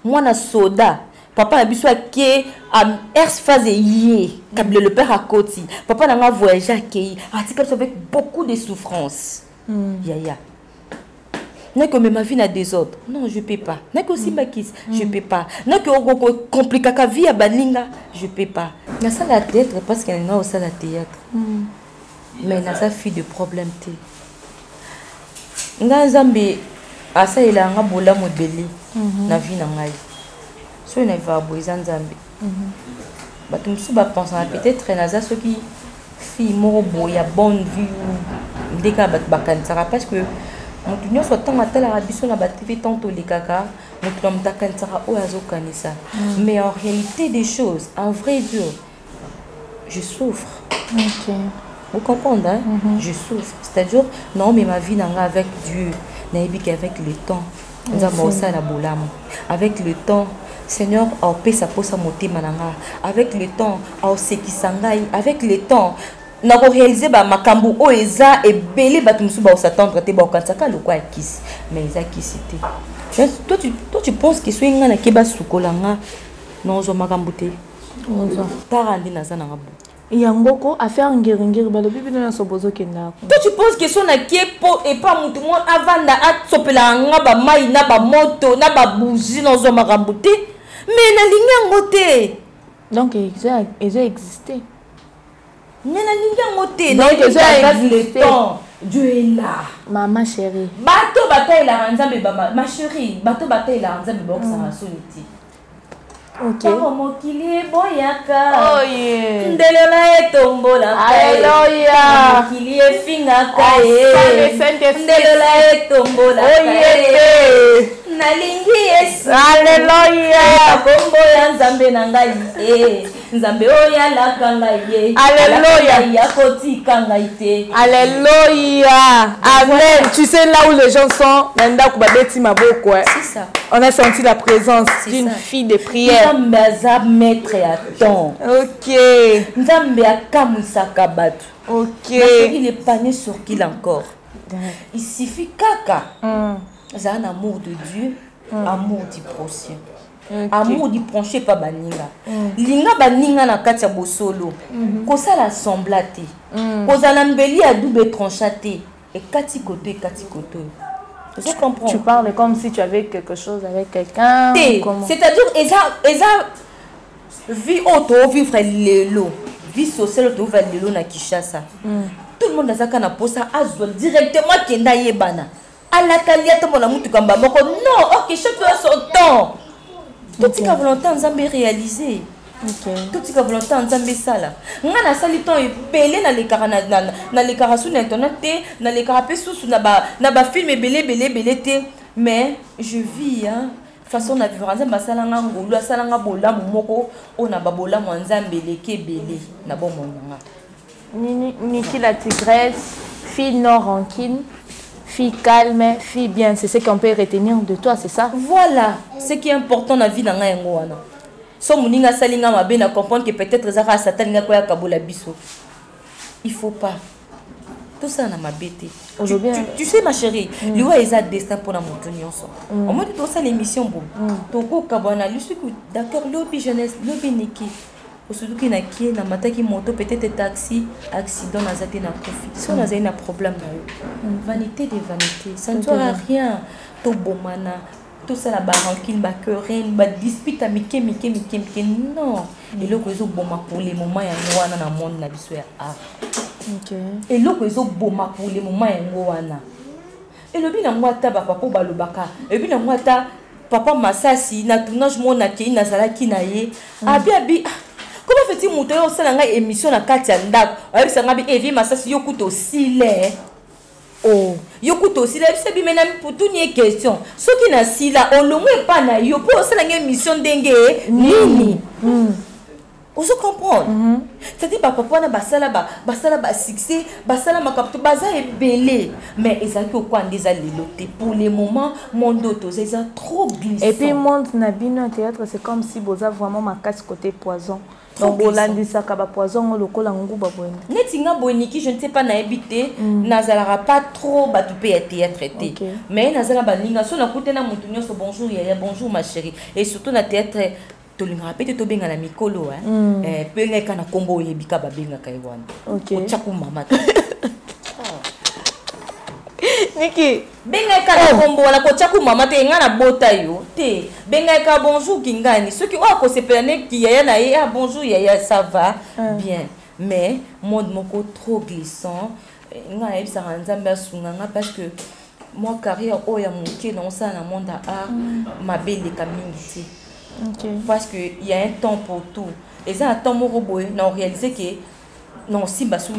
Moi na soda. Papa a biso ke à Ers phase yé câble le père à côté. Papa n'a pas voyagé avec beaucoup de souffrance. Yaya. N'est que ma vie n'a des autres. Non, je peux pas. N'est que aussi ma kiss, je peux pas. N'est que compliqué ka vie à baninga, je peux pas. Na ça la théâtre parce qu'elle n'a aussi la théâtre. Mais na sa fille de problème té. Nga Nzambe asa ila nga bola modeli na vie na ngai. So na va boiza Nzambe. Bato msu ba penser peut-être naza ceux qui fille moko boya bonne vie dès ka bat bakansara parce que mutu nyonso tant atala biso na ba TV tanto likaka mutu mtakansara o azokanisa. Mais en réalité des choses, en vrai Dieu, je souffre. OK. Vous comprenez hein? Je souffre. C'est-à-dire non mais ma vie nanga avec Dieu, naibiki avec le temps. Nous avons ça la bolamo. Avec le temps Seigneur, au paix sa posa moté mananga. Avec le temps, au seki sangai. Avec le temps, n'a réalisé ba makambu o eza et belé batumsu ba s'attendre te ba kansaka le quoi kiss. Mais eza kissité. Toi tu penses que soit ngana keba sukolanga non zo makambu te. Ozo. Tarandi na za na ngabo. Yangoko affaire ngiri ba le bibi na sobozo kenda. Toi tu penses que son na kepo et pas mutu mo avanda at sopela nga ba mai na ba moto na ba bougie non zo makambu te. Mais na linga ngote. Donc ils ont existé. Na linga ngote. Donc ils ont existé. Dieu est là. Maman chérie. Bato bataille la ranzambe baba. Ma chérie, bato bataille la ranzambe baba ça soliti. OK. Mokili boyaka. Oh yeah. Ndelela etombola. Alléluia. Mokili efingaka e. Ndelela etombola. Oh yeah. Nalingi Yesu. Alléluia. Kombo ya Nzambe na ngai e. Nzambe oya la kanga ye. Alléluia. Ya kotika ngai te. Alléluia. Amen. Tu sais là où les gens sont, nanda kubabeti maboko. C'est ça. On a senti la présence d'une fille de prière. Nzambe aza maître à temps. OK. Nzambe akamusaka batu. OK. Il est pané sur qui encore. Il suffit kaka. C'est un amour de Dieu, amour du prochain. Amour du penché pas baninga. Linga baninga na katia bosolo. Kosa la semblate. Kosa la mbeli à double tranchate. Et kati koto. Je comprends. Tu parles comme si tu avais quelque chose avec quelqu'un. C'est-à-dire, eza vie auto vivre lelo. Vie sociale auto vivre lelo na Kinshasa. Tout le monde a ça na posa azol directement kenda yebana. La qualité mon amour tu kamba moko non OK chacun son temps tout ce que volonté Nzambe réaliser tout ce que volonté Nzambe sala nga na sali temps epelé na les cara na les cara sur internet na les cara pe sous na ba film belé té mais je vis hein façon na vivre Nzambe sala nga ngulu sala nga bola moko ona ba bola Nzambe leke belé na bon monanga Niki la tigresse fille non rancune. fille calme, fille bien. C'est ce qu'on peut retenir de toi, c'est ça? Voilà, ce qui est important dans la vie. Si on a salinga mabe na comprendre que peut-être Zara Satan nga koya kabola biso. Il faut pas. Tout ça na mabete. Aujourd'hui, tu sais ma chérie, lui a un destin pour la montagne ensemble. Au moins tu ça l'émission bon. Toko kabana, lui suis d'accord, lobby jeunesse, lobby niki. Surtout qu'il y a qui na mataki moto peut-être taxi accident na zate na profit. Si on a un problème là, vanité des vanités, ça ne sert à rien. To bomana. Tout ça, la rancune, la querelle, la dispute, non. Et là, ils ont bon pour les moments, il y a un monde dans le et là, ils ont bon pour les moments, et le bien, moi, ta papa, balobaka, et puis, moi, ta papa, massassi, na tournage, mon aki, na salaki, na ye, abi, comment fait-il monter au sein de émission à Katianda, et puis, ça m'a dit, et puis, massassi, yo coûte aussi, oh, yo coûte aussi là, c'est bien maintenant pour tout une question. Ce qui n'a si là, on le met pas na yo pour ça la mission dengue nini. On se comprend. C'est-à-dire papa na basala ba succès, basala makapto baza est belé, mais ezaki au quoi des alliloté pour les moments mon doto c'est trop glissant. Et puis monde na bino théâtre c'est comme si boza vraiment ma casse côté poison. Donc bolandi sakaba poison le kola nguba boyni. Netinga boyni qui je ne sais pas na habité nazalara pas trop batupé été traité. Mais nazala balinga so na koute na mutu nyonso bonjour yaya bonjour ma chérie et surtout na théâtre tolinga peut to benga na mikolo benga kana kombo yebika ba benga kaiwana. OK. Chaku mama. Niki benga kana kombo wala ko chaku mama te ngana bota yo te benga ka bonjour kingani ceux qui o ko sepelane ki yaya na ye bonjour yaya ça va bien mais monde moko trop glissant nga ebisa nzambe sunga parce que moi carrière o ya moké dans ça na monde art ma belle kamingiti parce que il y a un temps pour tout et ça un temps mo roboé non réaliser que non si basu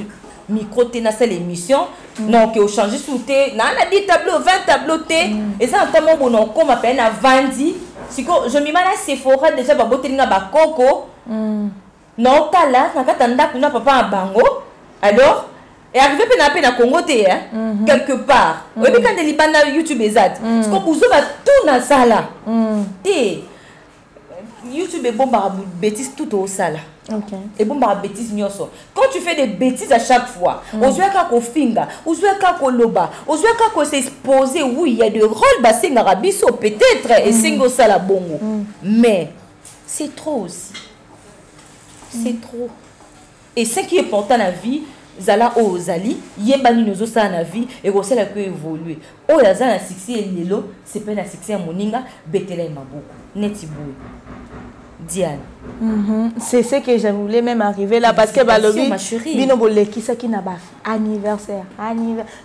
micro té na cette émission non que au changer sous té na 10 tableaux 20 tableaux té et ça en temps bon comme appelle na vandi si je me mets à Sephora déjà ba botelinga ba coco non tala na katanda kuna papa bango alors et arrivé na Congo té quelque part oui mais quand les libana YouTube ezat ce qu'on vous va tout na sala té YouTube est bon par bêtises tout au sala. OK. Et bon par bêtises nyoso. Quand tu fais des bêtises à chaque fois, ozoa ka ko finga, ozoa ka ko loba, ozoa ka ko s'exposer, oui, il y a des rôles basés ngarabiso peut-être et singo sala bongo. Mais c'est trop aussi. C'est trop. Et ce qui est important dans la vie, zala ozali, yembani nozo sa na vie et rosela que évoluer. O ya za na succès lelo, c'est pas na succès moninga, betela maboko. Netiboy. Diane. C'est ce que je voulais même arriver là parce que balobi bino boleki ça qui n'a pas anniversaire.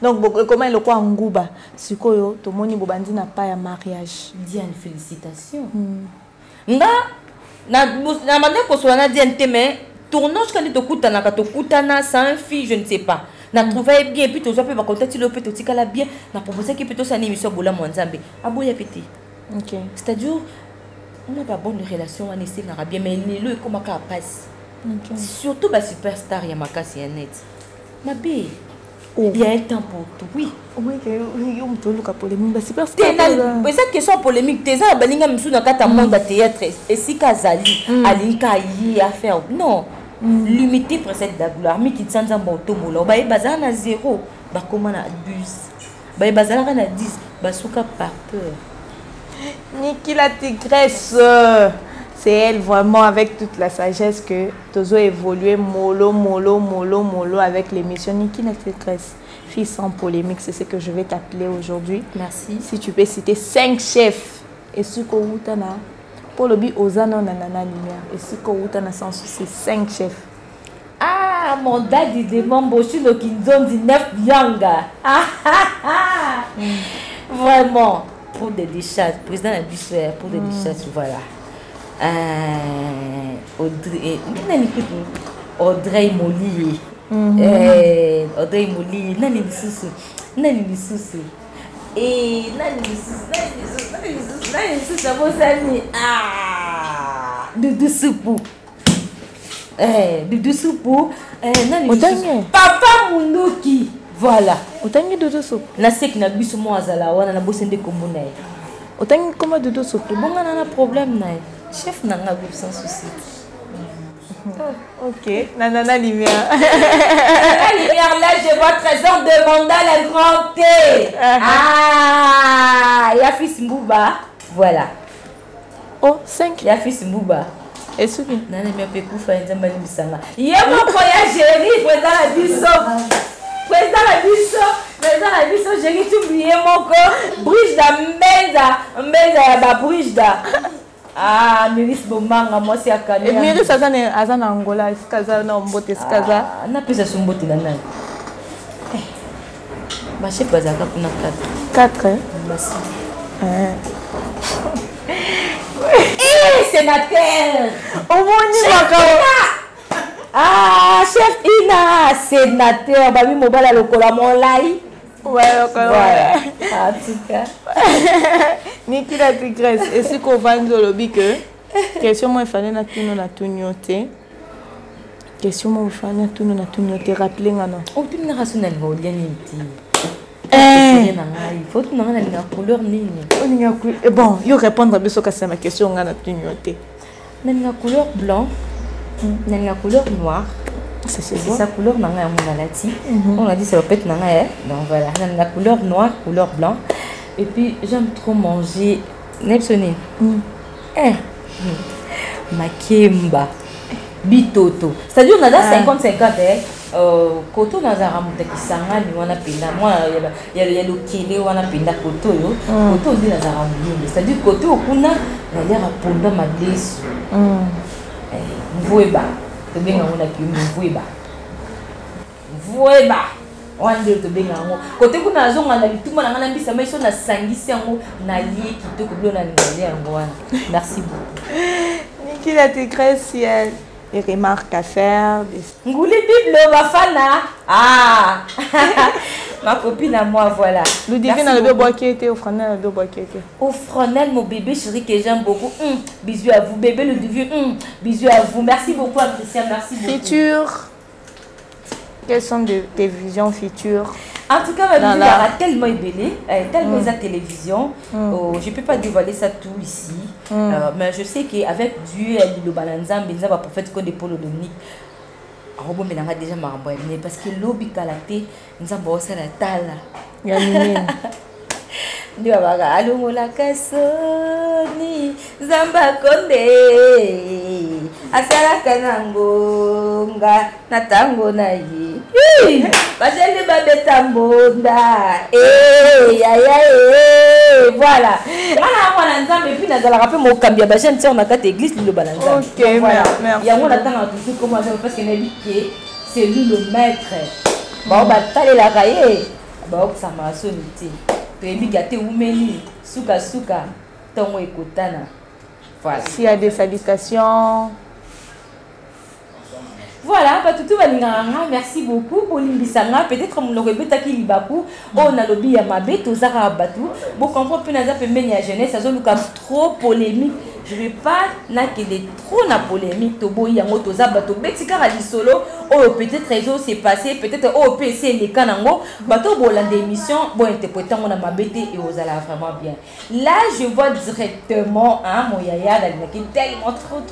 Donc comment le quoi nguba sikoyo to moni bobandi na pas ya mariage. Diane félicitations. Na mande ko so na Diane mais tournage quand to kutana ka to kutana sans fille je ne sais pas. Na trouvé bien puis to peut pas contacter le peut to kala bien na proposer que plutôt ça une émission bola mwanzambe. Aboya pété. OK. C'est-à-dire on n'a pas bonne relation on essaie na bien mais le comment ça passe. Surtout ba superstar ya makasi ya net. Ma bé. Il y a un temps pour tout. Oui. Oui, on peut le polémique ba superstar. Mais cette question polémique teza balinga misu na kata monde théâtre et si kazali alinka yi à faire. Non. Limiter pour cette gloire mais qui tsanza mboto molo ba bazana na 0 ba comment na abuse. Ba bazana na 10 ba souka par peur. Niki la tigresse, c'est elle vraiment avec toute la sagesse que Tozo évolué mollo avec l'émission Niki la tigresse. Fille sans polémique, c'est ce que je vais t'appeler aujourd'hui. Merci. Si tu peux citer 5 chefs et ce que Outana pour le bi Ozano nanana lumière et ce que Outana sans souci 5 chefs. Ah mon daddy de Mamboshi no Kinzon 19 Yanga. Vraiment. Pour des déchets, président de Bissouer, pour des déchets, voilà. Audrey Moli. Audrey Moli, Nani Susu. Et Nani Susu, ah, Doudou Soupou. Doudou Soupou. Papa Mounouki. Voilà. Otangi dodo soup. Na sek na biso mo azala wana na bosende kombo na ye. Otangi comment dodo soup. Bonga na problème na ye. Chef na nga sans souci. Ok, Nana Lumière. La lumière là, je vois trésor de Mandal la grande T. Ah, il y a fils Mbouba. Voilà. Oh, 5. Il y a fils Mbouba. Et ce qui Nana me peut couper un zamba bisanga. Il y a mon voyage chéri, président la biso. Président la biso. Président la biso, chéri, tu oublies mon corps. Bridge da Mbenza ya ba bridge da. Ah, Miris Bomanga, moi c'est à Kanye. Et Miris Azan Angola, Skaza, non, Mbote Skaza. On a plus à son botte là. Ma chef Bazaka pour 4. 4, hein? Merci. Sénateur! Au moins, ah, chef Ina, sénateur, Babi Mobala Lokola Molai. Ouais, voilà. En tout cas. Niki la tigresse. Et si qu'on va nous lobby que question moi il fallait na tuno na tunyote. Question moi il fallait na tunyote rappeler ngana. Oh tu n'as raison n'a pas bien niti. Il faut que nous ayons la couleur nini. Bon, il répondre à besoin que ma question ngana tunyote. Na couleur blanc, na couleur noire. C'est sa couleur nanga monalati. On a dit c'est le pet nanga. Donc voilà, la couleur noire, couleur blanc. Et puis j'aime trop manger nepsoni. Makemba, bitoto. C'est-à-dire on a 50-50 koto on a ramonté qui sanga ni wana penda. Moi il y a le kele wana penda koto yo. Koto on dit na ramonté. C'est-à-dire koto kuna na l'air à ponda madlesu. Mvoeba. To benga ngona ki mvoeba. Mvoeba. Wande to benga ngo. Kote kuna zonga na bituma na ngana mbisa mais so na sangisi yango na lié kitoko bilo na ngale yango wana. Merci beaucoup. Niki la tigresse elle des remarques à faire. Ngouli Bible Bafana. Ah. Ma copine à moi, voilà. Le divin dans le bébé qui était au Fresnel, le bébé qui était. Au Fresnel, mon bébé chéri que j'aime beaucoup. Bisous à vous, bébé le divin. Bisous à vous. Merci beaucoup, Christian. Merci beaucoup. Futur. Quelles sont tes visions futures? En tout cas, ma vie est tellement belle, tellement la télévision. Je ne peux pas dévoiler ça tout ici. Mais je sais qu'avec Dieu et le balanzam, il y a un prophète qui est Paul Dominique. Robo menanga déjà maraboué parce que lobby kalaté nous avons bossé la tala. Yamine. Ndio baga alungola kasoni zamba konde asala kanangonga natango na yi. Bajeli babeta mbonda. Voilà. Ana mwana nzambe puis na zala rappel mo kambia ba jeune sœur na kate église le balanza. OK, voilà. Merci. Ya mwana tanga tout comment parce que nabi que c'est lui le maître. Ba ba tale la kaye. Ba ok ça m'a sonité. Puis gâté oumeni suka suka tongo ekotana. Voilà. S'il y a des salutations. Voilà, Patutu Balinganga, merci beaucoup pour l'imbisanga. Peut-être mon rebeta qui libaku, on a lobby à ma bête aux arabatu. Bon, comprends plus naza pemeni à jeunesse, ça zone trop polémique. Je vais pas na qu'il est trop na polémique. Tobo yango toza bato betika ali solo. Oh peut-être réseau s'est passé, peut-être oh PC les kanango. Bato bola d'émission, bon interprétant on a ma bête et aux ala vraiment bien. Là je vois directement mon yaya qui est tellement trop.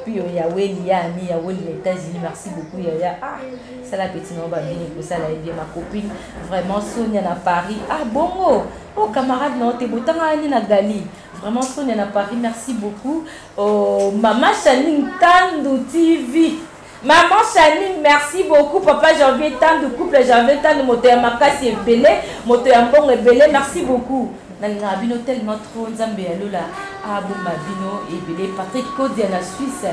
Puis Yahweh, Liani, Yahweh, les États-Unis, merci beaucoup Yaya. Ah, c'est la petite nombre bien et ça là bien ma copine. Vraiment Sonia à Paris. Ah bon oh camarade non t'es beau t'as na Gali. Vraiment Sonia à Paris, merci beaucoup. Oh maman Chanine Tandou TV. Maman Chanine, merci beaucoup. Papa Janvier tant de couple, Janvier tant de moteur Makasi et Belé, moteur Mbong et Belé, merci beaucoup. Nanga bino tellement trop nzambe alola abo mabino et belé Patrick Cody à la Suisse,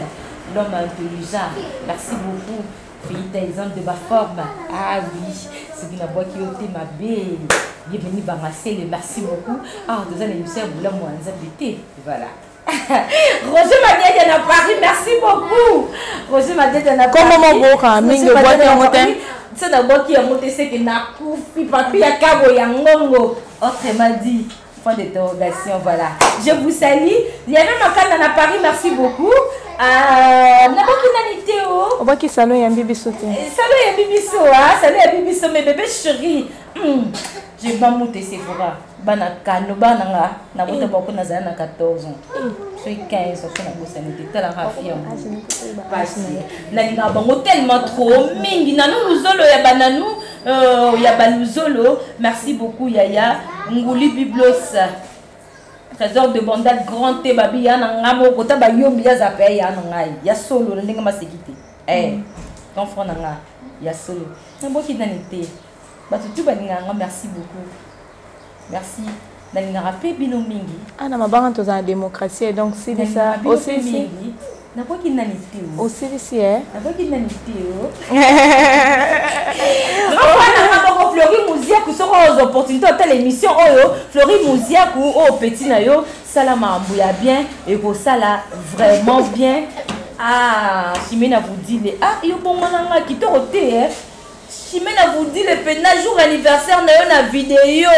l'homme intelligent. Merci beaucoup. Félita exemple de ma forme. Ah oui, c'est une voix qui ôté ma belle. Bienvenue Bangassé, merci beaucoup. Ah deux ans l'émission boula moi nzambe. Voilà. Roger Madiette à Paris, merci beaucoup. Roger Madiette à Paris. Comment mon beau Camille de boîte en montagne? C'est d'abord qui a monté ce qui n'a coupi papi à Cabo Yangongo. Autrement dit, point d'interrogation, voilà. Je vous salue. Il y avait ma canne à Paris, merci beaucoup. Ah, n'importe qui Théo. On voit qu'il salon et un bibi sauté. Salon et un bibi sauté, hein? Salon et un bibi sauté, mes bébés chéris. J'ai pas monté Sephora. Bana kano bana na monté beaucoup na zana 14 ans. Soy 15 ans na bossa n'était tellement rafia. Na linga bango tellement trop mingi na nous zolo ya bananu ya banuzolo. Merci beaucoup Yaya. Nguli Biblos. Trésor de Bandal grand te babi ya na ngamo kota ba yombi ya zape ya na ngai. Ya solo na ndinga masekite. Ton frère na nga ya solo. Na boki na nité. Merci beaucoup. Merci. Dans rappel bilomingi. Ah, na mabanga to za démocratie donc si ça aussi si. Na quoi qu'il n'anite où. Aussi si hein. Na quoi qu'il n'anite où. On Fleury Mouziakou sur aux opportunités de telle émission oh Fleury Mouziakou oh petit na yo salama mbouya bien et ko sala vraiment bien. Ah, Chimena vous dit les ah yo bon mananga qui te roté hein. Chimena vous dit le pénage jour anniversaire na vidéo.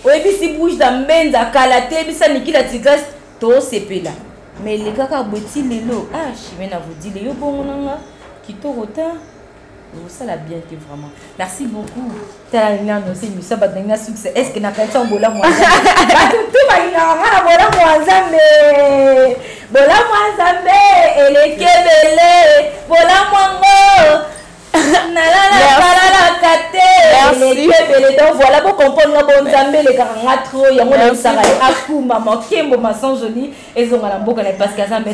Oui, si bouge dans Menza, Kalate, bisa Nikila Tigras, to sepela. Mais les gars, boti lelo. Ah, Chimena vous dit les bon nanga, qui te rota. Ça l'a bien été vraiment. Merci beaucoup. T'as la c'est une ça va donner un succès. Est-ce que n'a pas été un bola moi? Tout va y avoir bola moi zambe. Bola moi zambe. Et les kebele. Bola moi donc voilà pour comprendre bon zambe les garanga trop il y a mon sara akuma makembo mason joli et ont la boka parce que ça met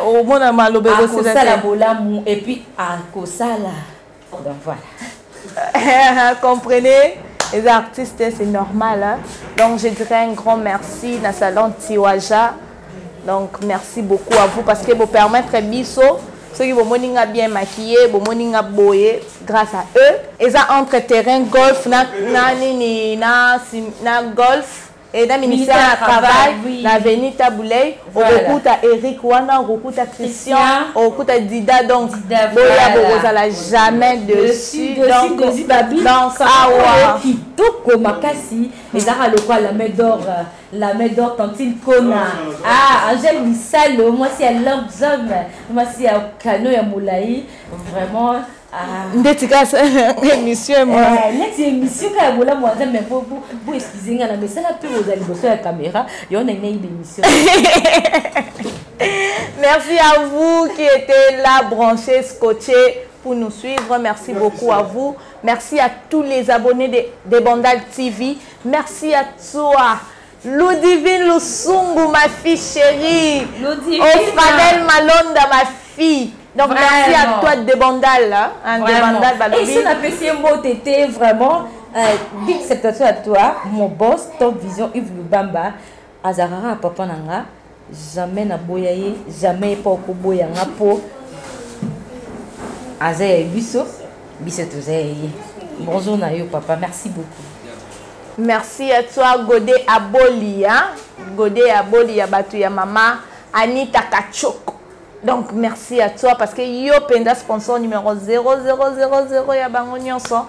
au monde malobe aussi ça la bolamu et puis à kosala donc voilà comprenez les artistes c'est normal hein? Donc je dirais un grand merci na salon Tiwaja donc merci beaucoup à vous parce que vous permettre biso ceux qui vont bien maquillés, vont boyer grâce à eux. Et ça entre terrain golf, na golf et dans ministère du travail, la Avenue Taboulay, au recours à Eric Wana, au recours à Christian, au recours à Dida donc boya la jamais dessus donc awa kitoko makasi et là le quoi la main d'or tantine Kona ah Angèle Misalo moi c'est l'homme moi c'est un cano ya Moulaï vraiment Ndetika émission moi next émission ka bola moi mais pour excuser ngana mais ça la peu aux aliboso la caméra et on a une émission. Merci à vous qui étaient là branchés scotchés pour nous suivre. Merci beaucoup à vous. Merci à tous les abonnés de Bandal TV. Merci à toi Ludivine Lusungu ma fille chérie. Fadel Malonda ma fille. Donc vraiment. Merci à toi de Bandal hein, de Bandal Balobi. Et si on apprécie un mot tété vraiment big acceptation à toi mon boss Top Vision Yves Lubamba Azarara papa nanga jamais na boyaye jamais pas ko boyanga po Azaya biso to zaye. Bonjour na yo papa, merci beaucoup. Merci à toi Godé Aboli hein. Godé Aboli ya batu ya mama Anita Kachoko. Donc merci à toi parce que yo penda sponsor numéro 0000 ya bango nyonso.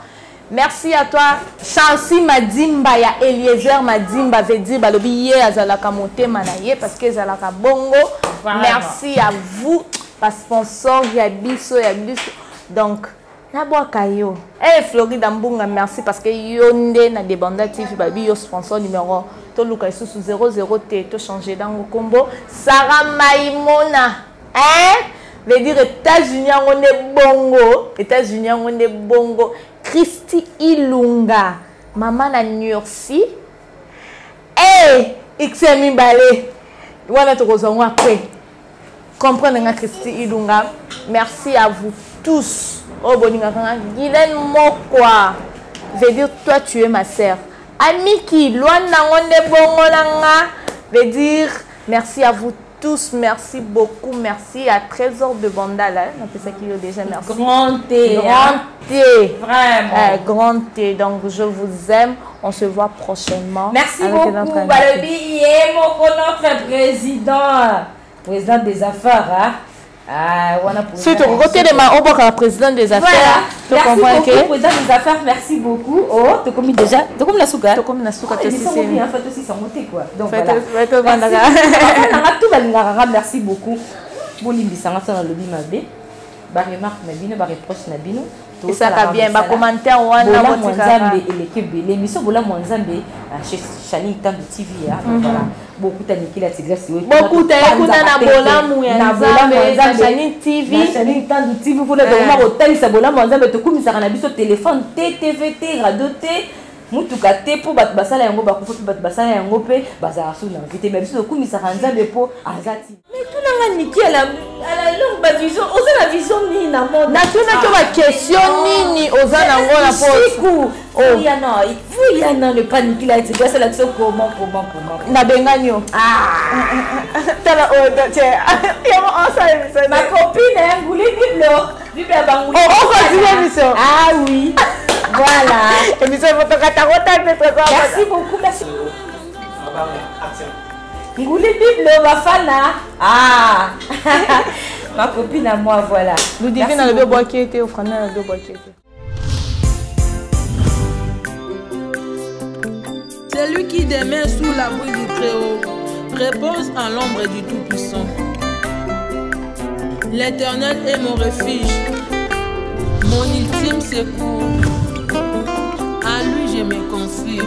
Merci à toi Chancy Madimba ya Eliezer Madimba veut dire balobi ye azalaka motema na ye parce que azalaka bongo. Merci à vous pas sponsor ya biso. Donc na boakayo eh Florida Mbunga merci parce que yo nde na Bandal TV babi yo sponsor numéro to luka sous 00 T to changer dans le combo Sarah Maimona veut dire États-Unis on est bongo États-Unis on est bongo Christy Ilunga maman na New York City XMI balé wana to kozonga après comprendre nga Christy Ilunga merci à vous tous oh boninga Guylaine Mokwa veut dire toi tu es ma sœur Amiki Luana on est bongo nanga veut dire merci à vous tous, merci beaucoup, merci à Trésor de Bandal, on peut ça qu'il y a déjà, merci. Grand T, vraiment. Grand T, donc je vous aime, on se voit prochainement. Merci beaucoup, Balobi, notre président des affaires, hein. C'est au côté de ma président des affaires. Merci beaucoup, président des affaires, merci beaucoup. Oh, tu commis déjà, tu comme la souka. Tu comme la souka, tu sais. Aussi sans monter quoi. Donc voilà. Merci beaucoup. bolimbisanga ça na lobi mabe ba remarque na bino ba reproche na bino to ça ka bien ba commentaire wana Nzambe eleke bele miso bola Nzambe chez Chani Tandu TV voilà beaucoup tanikila exercice beaucoup taikuta na bolamu ya Nzambe Chani TV Chani Tandu TV pour le moment otalisa bolamu Nzambe to kumisaka na biso téléphone TVT radio T mutuka te po bat basala yango bakufa bat basala yango pe bazara so na invité mais biso kumisaka Nzambe po azati mais tout nanga niki à la longue ba vision oza la vision ni na monde na tuna to ba question nini oza nango na po oh ya non il faut ya non le panique là c'est quoi ça l'action comment na benganyo tala o te ya mo ensemble ma copine nguli bible banguli on continue mission ah oui voilà émission photokata merci beaucoup merci nguli bible bafana ah ma copine à moi voilà nous divine dans le bois qui était au frana dans le bois qui était. Celui qui demeure sous l'abri du Très-Haut repose en l'ombre du Tout-Puissant. L'Éternel est mon refuge, mon ultime secours. À lui je me confie.